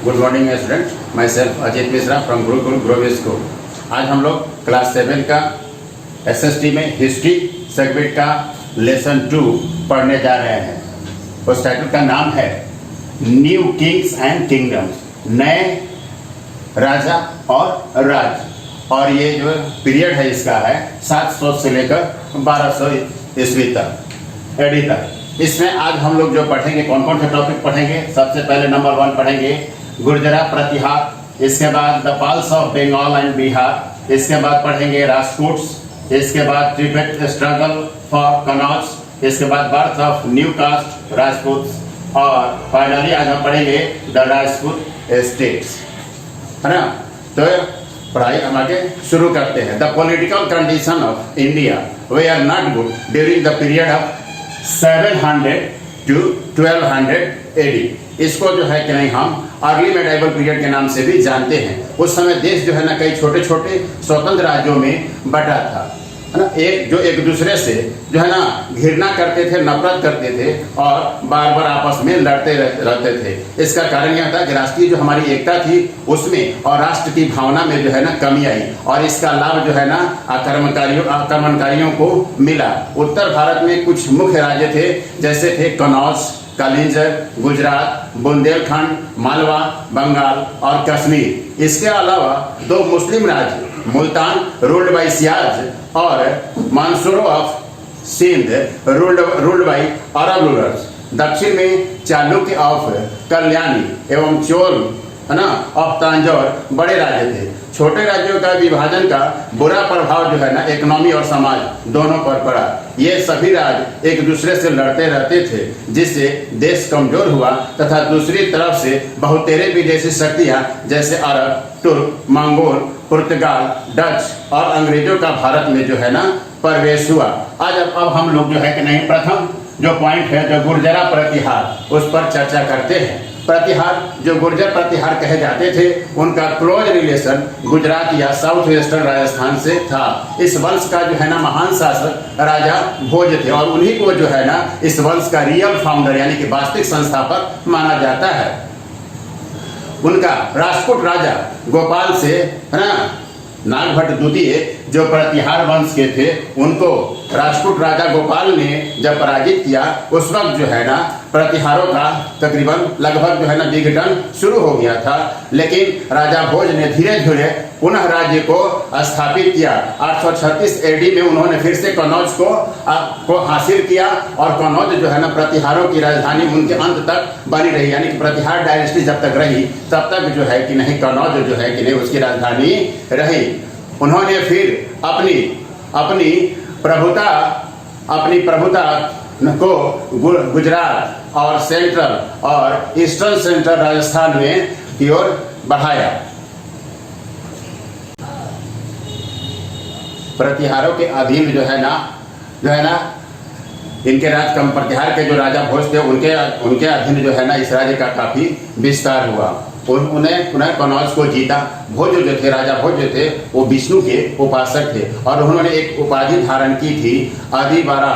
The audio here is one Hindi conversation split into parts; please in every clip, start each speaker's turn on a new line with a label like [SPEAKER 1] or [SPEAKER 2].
[SPEAKER 1] Good morning student, my self Ajit Mishra from Gurukul global school. आज हम लोग क्लास 7 का एसएसटी में हिस्ट्री सेगमेंट का लेसन 2 पढ़ने जा रहे हैं। उस टाइटल का नाम है न्यू किंग्स एंड किंगडम्स, नए राजा और राज। और ये जो पीरियड है इसका है 700 से लेकर 1200 ईस्वी तक, एडी तक। इसमें आज हम लोग जो पढ़ेंगे, कौन कौन से टॉपिक पढ़ेंगे। सबसे पहले नंबर 1 पढ़ेंगे गुर्जरा प्रतिहार, इसके बाद the Palas of Bengal and Bihar, इसके बाद पढ़ेंगे राजपूट्स, इसके बाद तिब्बत स्ट्रगल फॉर कनौज, इसके बाद birth of new caste Rajput, और फाइनली आज हम पढ़ेंगे द राजपूत स्टेट्स, है ना। तो पढ़ाई हम आगे शुरू करते हैं। The political condition of India we are not good during the period of 700 to 1200 AD। इसको जो है कि नहीं हम अर्ली मेडाइवल पीरियड के नाम से भी जानते हैं। उस समय देश जो है ना कई छोटे छोटे स्वतंत्र राज्यों में बटा था, है ना। एक दूसरे से जो है ना घृणा करते थे, नफरत करते थे और बार बार आपस में लड़ते रहते थे। इसका कारण यह था कि राष्ट्रीय जो हमारी एकता थी उसमें और राष्ट्र की भावना में जो है ना कमी आई, और इसका लाभ जो है ना आक्रमणकारियों को मिला। उत्तर भारत में कुछ मुख्य राज्य थे, जैसे थे कनौज, कलिंजर, गुजरात, बुंदेलखंड, मालवा, बंगाल और कश्मीर। इसके अलावा 2 मुस्लिम राज्य मुल्तान रूल्ड बाई सियाज और Mansur of Sindh ruled by Arab rulers. दक्षिण में चालुक्य ऑफ कल्याणी एवं चोल, है ना, ऑफ तांजौर बड़े राज्य थे। छोटे राज्यों का विभाजन का बुरा प्रभाव जो है ना इकोनॉमी और समाज दोनों पर पड़ा। ये सभी राज्य एक दूसरे से लड़ते रहते थे, जिससे देश कमजोर हुआ तथा दूसरी तरफ से बहुतेरे विदेशी शक्तियां जैसे अरब, तुर्क, मंगोल, पुर्तगाल, डच और अंग्रेजों का भारत में जो है ना प्रवेश हुआ। आज अब हम लोग जो है कि नहीं प्रथम जो पॉइंट है जो गुर्जरा प्रतिहार, उस पर चर्चा करते हैं। प्रतिहार जो गुर्जर प्रतिहार कहे जाते थे, उनका क्लोज रिलेशन गुजरात या साउथ वेस्टर्न राजस्थान से था। इस वंश का जो है ना महान शासक राजा भोज थे, और उन्हीं को जो है ना इस वंश का रियल फाउंडर यानी कि वास्तविक संस्थापक माना जाता है। उनका राजपूत राजा गोपाल से, है ना, नागभट्ट द्वितीय जो प्रतिहार वंश के थे, उनको राजपूत राजा गोपाल ने जब पराजित किया, उस वक्त जो है ना प्रतिहारों का तकरीबन लगभग जो है ना विघटन शुरू हो गया था। लेकिन राजा भोज ने धीरे धीरे पुनः राज्य को स्थापित किया। 836 AD में उन्होंने फिर से कनौज को हासिल किया, और कनौज जो है ना प्रतिहारों की राजधानी उनके अंत तक बनी रही, यानी कि प्रतिहार डायनेस्टी जब तक रही तब तक जो है कि नहीं कनौज जो है कि नहीं उसकी राजधानी रही। उन्होंने फिर अपनी प्रभुता को गुजरात और सेंट्रल और ईस्टर्न सेंट्रल राजस्थान में की ओर बढ़ाया। प्रतिहारों के अधीन जो है ना इनके राज कम प्रतिहार के जो राजा भोज थे उनके अधीन जो है ना इस राज्य का काफी विस्तार हुआ। उन्हें पुनः कनौज को जीता। भोज जो थे, राजा भोज जो थे, वो विष्णु के उपासक थे, और उन्होंने एक उपाधि धारण की थी अधिबारा।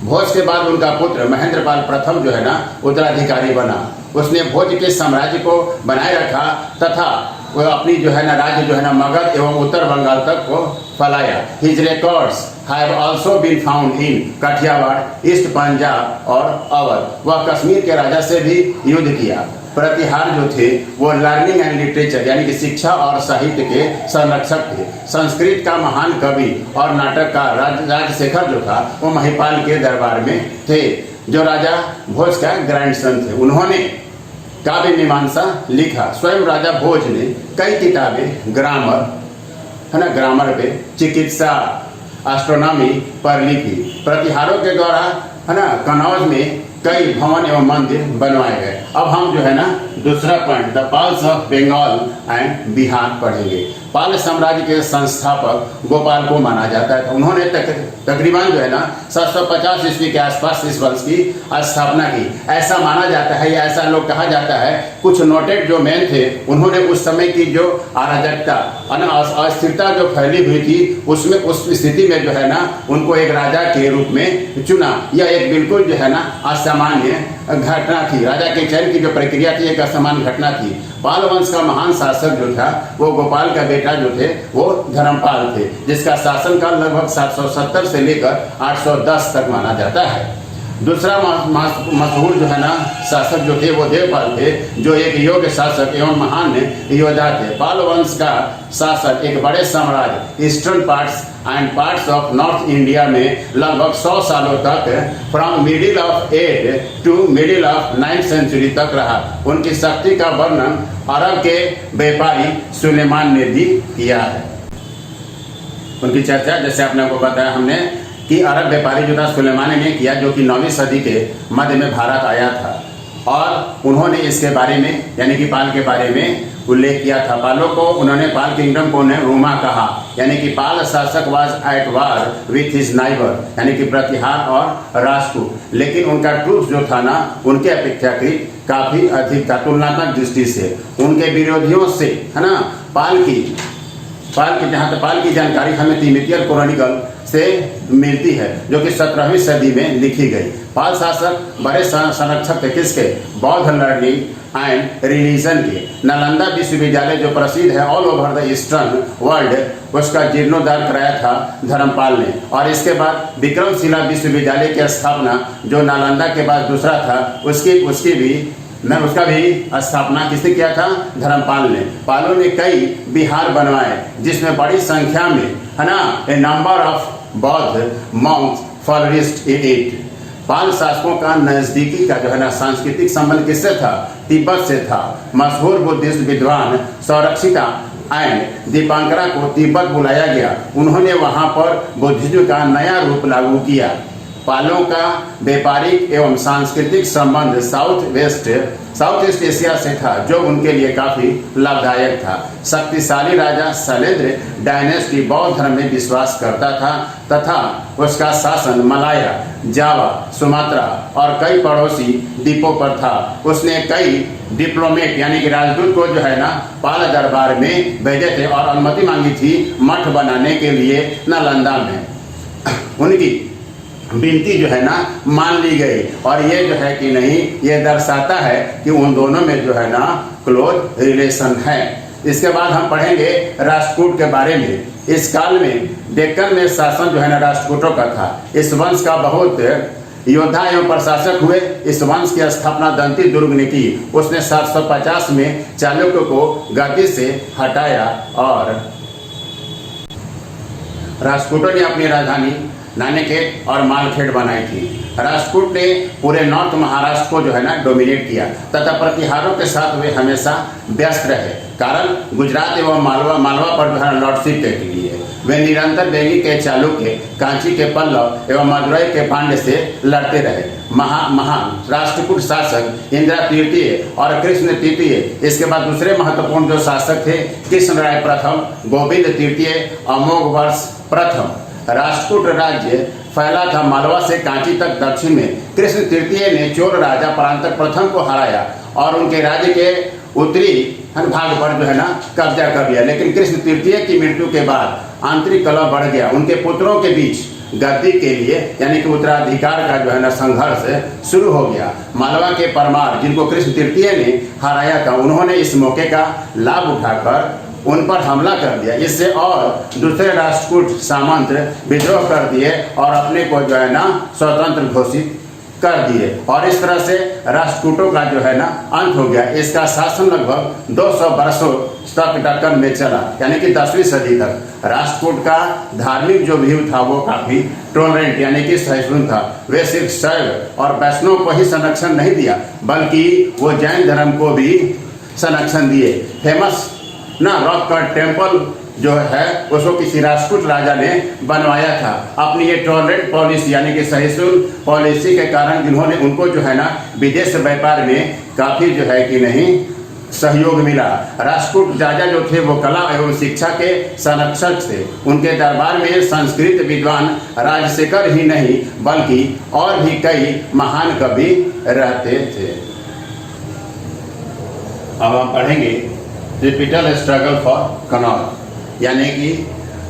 [SPEAKER 1] भोज के बाद उनका पुत्र महेंद्रपाल प्रथम जो है ना उत्तराधिकारी बना। उसने भोज के साम्राज्य को बनाए रखा तथा वो अपनी जो है ना राज्य जो है ना मगध एवं उत्तर बंगाल तक को फैलाया। His records have also been found in Kathiawar, east Punjab और अवध। वह कश्मीर के राजा से भी युद्ध किया। प्रतिहार जो थे वो लर्निंग एंड लिटरेचर यानी कि शिक्षा और साहित्य के संरक्षक थे। संस्कृत का महान कवि और नाटककार राजशेखर जो था वो महिपाल के दरबार में थे, जो राजा भोज का ग्रैंडसन थे। उन्होंने काव्य मीमांसा लिखा। स्वयं राजा भोज ने कई किताबें ग्रामर पे, चिकित्सा, एस्ट्रोनॉमी पर लिखी। प्रतिहारों के द्वारा है ना कनौज में कई भवन एवं मंदिर बनवाए गए। अब हम जो है ना दूसरा point the Palas of Bengal and Bihar पढ़ेंगे। पाल साम्राज्य के संस्थापक गोपाल को माना जाता है। उन्होंने तकरीबन जो है ना 750 ईस्वी के आसपास इस वंश की स्थापना की, ऐसा माना जाता है या ऐसा लोग कहा जाता है। कुछ नोटेड जो मैन थे उन्होंने उस समय की जो अराजकता अस्थिरता जो फैली हुई थी उसमें उस स्थिति में जो है ना उनको एक राजा के रूप में चुना। यह एक बिल्कुल जो है ना असामान्य घटना थी। राजा के चयन की जो प्रक्रिया थी एक असामान्य घटना थी। पाल वंश का महान शासक जो था वो गोपाल का बेटा जो थे वो धर्मपाल थे, जिसका शासनकाल लगभग 770 से लेकर 810 तक माना जाता है। दूसरा मशहूर जो है ना शासक जो थे वो देवपाल थे, जो एक योग्य शासक एवं महान योद्धा थे। पाल वंश का शासक एक बड़े साम्राज्य eastern parts and parts of north India में लगभग 100 सालों तक from middle of 8 to middle of 9th century तक रहा। उनकी शक्ति का वर्णन अरब के व्यापारी सुलेमान ने भी किया है। उनकी चर्चा जैसे आपने को बताया हमने कि अरब व्यापारी जो था सुलेमान ने किया, जो कि 9वीं सदी के मध्य में भारत आया था और उन्होंने इसके बारे में यानी कि पाल के बारे में उल्लेख किया था। पालों को उन्होंने पाल किंगडम को उन्हें रोमा कहा, यानी कि पाल शासक was at war with his neighbour, यानी कि प्रतिहार और राष्ट्रकूट। लेकिन उनका ट्रूप्स जो था ना उनके अपेक्षाकृत काफी अधिक था तुलनात्मक दृष्टि से। उनके विरोधियों से है ना पाल की जानकारी हमें तिमुथियन क्रॉनिकल से मिलती है, जो कि 17वीं सदी में लिखी गई। पाल शासक बड़े संरक्षक थे किसके? बौद्ध लर्निंग एंड रिलीजन के। नालंदा विश्वविद्यालय जो प्रसिद्ध है all over the eastern world, उसका जीर्णोद्धार कराया था धर्मपाल ने। और इसके बाद विक्रमशिला विश्वविद्यालय की स्थापना जो नालंदा के बाद दूसरा था उसका भी स्थापना किसने किया था? धर्मपाल ने। पालों ने कई विहार बनवाए जिसमें बड़ी संख्या में है ना ए नंबर ऑफ बौद्ध मॉन्क्स फ्लरिश्ड इन इट। पाल शासकों का नजदीकी का जो है ना सांस्कृतिक संबंध किससे था? तिब्बत से था। मशहूर बुद्धिस्ट विद्वान संरक्षिता एंड दीपांकरा को तिब्बत बुलाया गया। उन्होंने वहां पर बुद्धिज्म का नया रूप लागू किया। पालों का व्यापारिक एवं सांस्कृतिक संबंध साउथ ईस्ट एशिया से था, जो उनके लिए काफी लाभदायक था। शक्तिशाली राजा शैलेंद्र डायनेस्टी बौद्ध धर्म में विश्वास करता था तथा उसका शासन मलाया, जावा, सुमात्रा और कई पड़ोसी द्वीपों पर था। उसने कई डिप्लोमेट यानी कि राजदूत को जो है ना पाल दरबार में भेजे थे और अनुमति मांगी थी मठ बनाने के लिए नालंदा में। उनकी विनती जो है ना मान ली गई और ये जो है कि नहीं ये दर्शाता है कि उन दोनों में जो है ना क्लोज रिलेशन है। इसके बाद हम पढ़ेंगे राष्ट्रकूट के बारे में। इस काल में डेक्कन में शासन जो है ना राष्ट्रकूटों का था। इस वंश का बहुत योद्धा एवं प्रशासक हुए। इस वंश की स्थापना दंती दुर्ग ने की। उसने 750 में चालुक्य को गद्दी से हटाया और राष्ट्रकूटों ने अपनी राजधानी नानेखेट और मालखेड़ बनाई थी। राष्ट्रकूट ने पूरे नॉर्थ महाराष्ट्र को जो है ना डोमिनेट किया तथा प्रतिहारों के साथ वे हमेशा व्यस्त रहे। कारण गुजरात एवं मालवा पर जो है लॉर्डशिप के लिए वे निरंतर वेंगी के चालुक्य, कांची के पल्लव एवं मदुरई के पांड्य से लड़ते रहे। महान राष्ट्रकूट शासक इंदिरा तृतीय और कृष्ण तृतीय। इसके बाद दूसरे महत्वपूर्ण जो शासक थे कृष्ण राय प्रथम, गोविंद तृतीय, अमोघ वर्ष प्रथम। राष्ट्रकूट राज्य फैला था मालवा से कांची तक दक्षिण में। कृष्ण तृतीय ने चोल राजा परांतक प्रथम को हराया और उनके राज्य के उत्तरी भाग पर जो है ना कब्जा कर लिया। लेकिन कृष्ण तृतीय की मृत्यु के बाद आंतरिक कलह बढ़ गया। उनके पुत्रों के बीच गद्दी के लिए यानी कि उत्तराधिकार का जो है ना संघर्ष शुरू हो गया। मालवा के परमार जिनको कृष्ण तृतीय ने हराया था, उन्होंने इस मौके का लाभ उठाकर उन पर हमला कर दिया। इससे और दूसरे राष्ट्रकूट सामंत विद्रोह कर दिए और अपने को जो है ना स्वतंत्र घोषित कर दिए और इस तरह से राष्ट्रकूटों का जो है ना अंत हो गया। इसका शासन लगभग 200 वर्षों तक दक्कन में चला, यानी कि 10वीं सदी तक। राष्ट्रकूट का धार्मिक जो व्यू था वो काफी टॉलरेंट यानी कि सहिष्णु था। वे सिर्फ शैव और वैष्णव को ही संरक्षण नहीं दिया बल्कि वो जैन धर्म को भी संरक्षण दिए। फेमस ना रॉक कट टेम्पल जो है उसको किसी राष्ट्रकूट राजा ने बनवाया था। अपनी ये टॉलरेंट पॉलिसी यानी कि सहिष्णु पॉलिसी के कारण जिन्होंने उनको जो है ना विदेश व्यापार में काफी जो है कि नहीं सहयोग मिला। राष्ट्रकूट राजा जो थे वो कला एवं शिक्षा के संरक्षक थे। उनके दरबार में संस्कृत विद्वान राजशेखर ही नहीं बल्कि और भी कई महान कवि रहते थे। अब हम पढ़ेंगे कैपिटल स्ट्रगल फॉर कनौज, यानी कि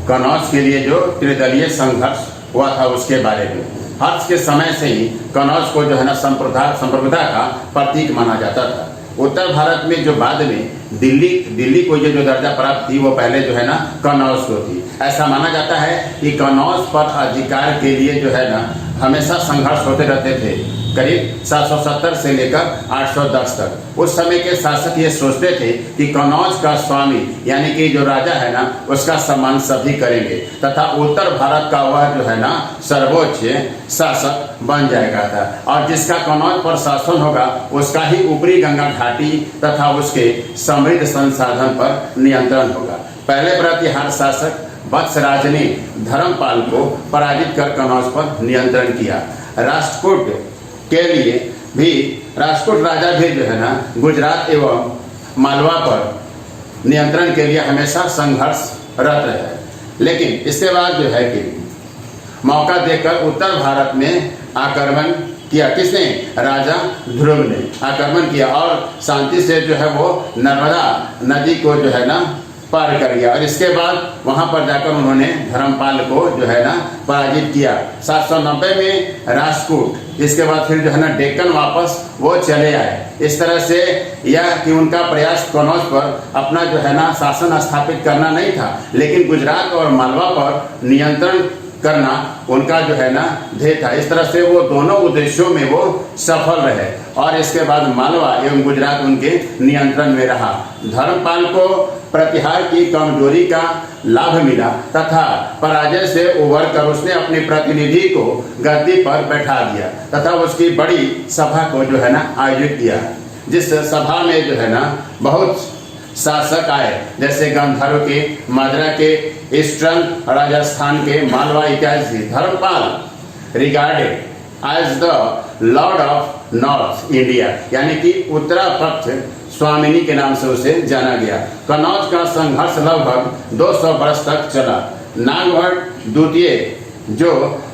[SPEAKER 1] कनौज के लिए जो त्रिदलीय संघर्ष हुआ था उसके बारे में हर्ष के समय से ही कनौज को जो है ना संप्रभुता का प्रतीक माना जाता था। उत्तर भारत में जो बाद में दिल्ली को ये जो दर्जा प्राप्त थी वो पहले जो है ना कनौज को थी। ऐसा माना जाता है कि कनौज पर अधिकार के लिए जो है ना हमेशा संघर्ष होते रहते थे, करीब 770 से लेकर 810 तक। उस समय के शासक ये सोचते थे कि कनौज का स्वामी यानी कि जो राजा है ना उसका सम्मान सभी करेंगे तथा उत्तर भारत का वह जो है ना सर्वोच्च शासक बन जाएगा था, और जिसका कनौज पर शासन होगा उसका ही ऊपरी गंगा घाटी तथा उसके समृद्ध संसाधन पर नियंत्रण होगा। पहले प्रतिहार शासक वत्सराज ने धर्मपाल को पराजित कर कनौज पर नियंत्रण किया। राष्ट्रकूट के लिए भी राष्ट्रकूट राजा भी जो है ना गुजरात एवं मालवा पर नियंत्रण के लिए हमेशा संघर्षरत रहे, लेकिन इसके बाद जो है कि मौका देकर उत्तर भारत में आक्रमण किया। किसने? राजा ध्रुव ने आक्रमण किया और शांति से जो है वो नर्मदा नदी को जो है ना पार कर गया, और इसके बाद वहां पर जाकर उन्होंने धर्मपाल को जो है ना पराजित किया 790 में राष्ट्रकूट। इसके बाद फिर जो है ना डेक्कन वापस वो चले आए। इस तरह से यह कि उनका प्रयास कनौज पर अपना जो है ना शासन स्थापित करना नहीं था, लेकिन गुजरात और मालवा पर नियंत्रण करना उनका जो है ना ध्येय था। इस तरह से वो दोनों उद्देश्यों में वो सफल रहे, और इसके बाद मालवा एवं गुजरात उनके नियंत्रण में रहा। धर्मपाल को प्रतिहार की कमजोरी का लाभ मिला तथा पराजय से उबर कर उसने अपने प्रतिनिधि को गद्दी पर बैठा दिया तथा उसकी बड़ी सभा को जो है ना आयोजित किया, जिस सभा में जो है ना बहुत शासक आए, जैसे गंधर्व के, मद्रा के, ईस्टर्न राजस्थान के, मालवा इत्यादि। Dharmapala regarded as the lord of north India यानी कि उत्तरा पक्ष स्वामिनी के नाम से उसे जाना गया। कनौज का संघर्ष लगभग 200 वर्ष तक चला। नागभट्ट द्वितीय जो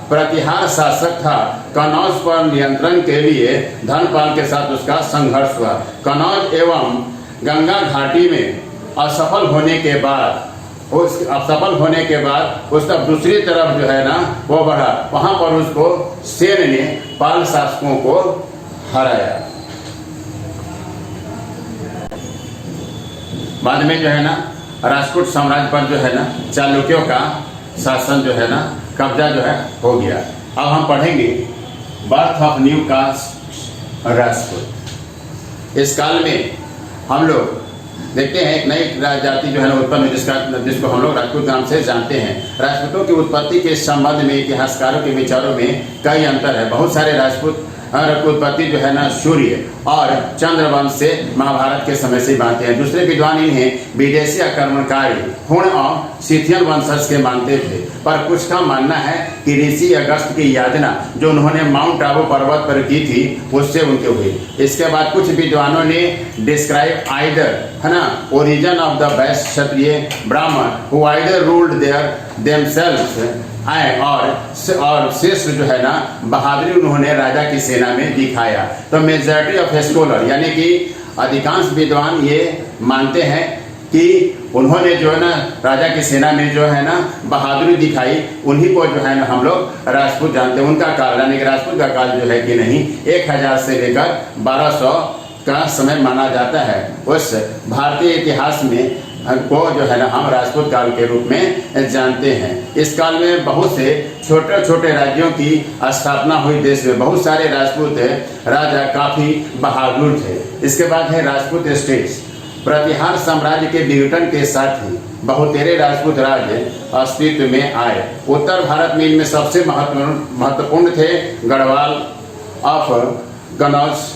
[SPEAKER 1] प्रतिहार शासक था, कनौज पर नियंत्रण के लिए धर्मपाल के साथ उसका संघर्ष हुआ। कनौज एवं गंगा घाटी में असफल होने के बाद उसका दूसरी तरफ जो है ना वो बढ़ा। वहां पर उसको सेन ने पाल शासकों को हराया। बाद में जो है ना राजपूत साम्राज्य पर जो है ना चालुक्यों का शासन जो है ना कब्जा जो है हो गया। अब हम पढ़ेंगे birth of new caste Rajput. इस काल में हम लोग देखते हैं एक नई जाति जो है ना उत्पन्न, जिसको हम लोग राजपूत नाम से जानते हैं। राजपूतों की उत्पत्ति के संबंध में इतिहासकारों के विचारों में कई अंतर है। बहुत सारे राजपूत उत्पत्ति जो है ना सूर्य और चंद्रवंश से महाभारत के समय से मानते हैं। दूसरे विद्वान इन्हें विदेशी आक्रमणकारी हुण और सिथियन वंशज के मानते थे, पर कुछ का मानना है कि ऋषि अगस्त की यातना जो उन्होंने माउंट आबू पर्वत पर की थी उससे उनके हुई। इसके बाद कुछ विद्वानों ने डिस्क्राइब आइदर है ना origin of the best Kshatriya Brahmin who either ruled there themselves आए, और शेष जो है ना बहादुरी उन्होंने राजा की सेना में दिखाया। तो मेजॉरिटी ऑफ स्कॉलर यानी कि अधिकांश विद्वान ये मानते हैं कि उन्होंने जो है ना राजा की सेना में जो है ना बहादुरी दिखाई, उन्हीं को जो है ना हम लोग राजपूत जानते हैं। उनका काल यानी कि राजपूत का काल जो है कि नहीं 1000 से लेकर 1200 का समय माना जाता है। उस भारतीय इतिहास में को जो है ना हम राजपूत काल के रूप में जानते हैं। इस काल में बहुत से छोटे छोटे राज्यों की स्थापना हुई। देश में बहुत सारे राजपूत राजा काफी बहादुर थे। इसके बाद है राजपूत स्टेट्स। प्रतिहार साम्राज्य के विघटन के साथ ही बहुतेरे राजपूत राज्य अस्तित्व में आए। उत्तर भारत में इनमें सबसे महत्वपूर्ण थे गढ़वाल ऑफ कनौज,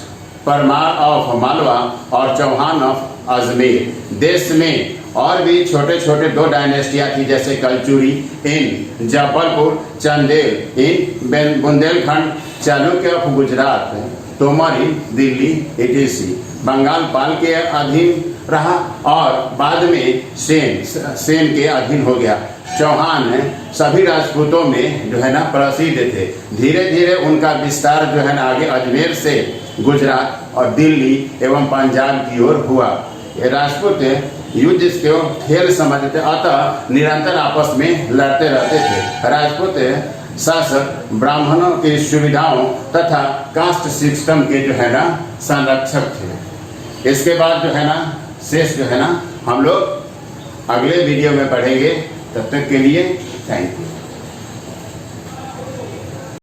[SPEAKER 1] परमार ऑफ मालवा और चौहान ऑफ अजमेर। देश में और भी छोटे छोटे 2 डायनेस्टियाँ थी, जैसे Kalachuri in Jabalpur, Chandel in Bundelkhand, Chalukya of Gujarat, Tomar in Delhi etc. Bengal Pala के अधीन रहा और बाद में सेन के अधीन हो गया। चौहान सभी राजपूतों में जो है ना प्रसिद्ध थे। धीरे धीरे उनका विस्तार जो है ना आगे अजमेर से गुजरात और दिल्ली एवं पंजाब की ओर हुआ। ये राजपूत युद्ध को खेल समझते, अतः निरंतर आपस में लड़ते रहते थे। राजपूत शासक ब्राह्मणों की सुविधाओं तथा कास्ट सिस्टम के जो है ना संरक्षक थे। इसके बाद जो है ना शेष जो है ना हम लोग अगले वीडियो में पढ़ेंगे। तब तक के लिए थैंक यू।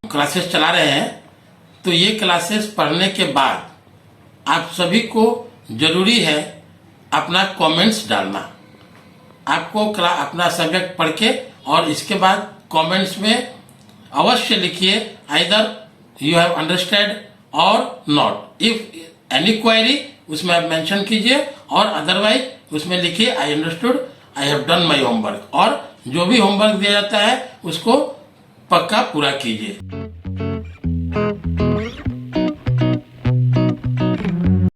[SPEAKER 2] क्लासेस चला रहे हैं, तो ये क्लासेस पढ़ने के बाद आप सभी को जरूरी है अपना कमेंट्स डालना। आपको अपना सब्जेक्ट पढ़ के और इसके बाद कमेंट्स में अवश्य लिखिए आइदर यू हैव अंडरस्टैंड और नॉट। इफ एनी क्वेरी उसमें आप मेंशन कीजिए और अदरवाइज उसमें लिखिए I understood, I have done my homework. और जो भी होमवर्क दिया जाता है उसको पक्का पूरा कीजिए।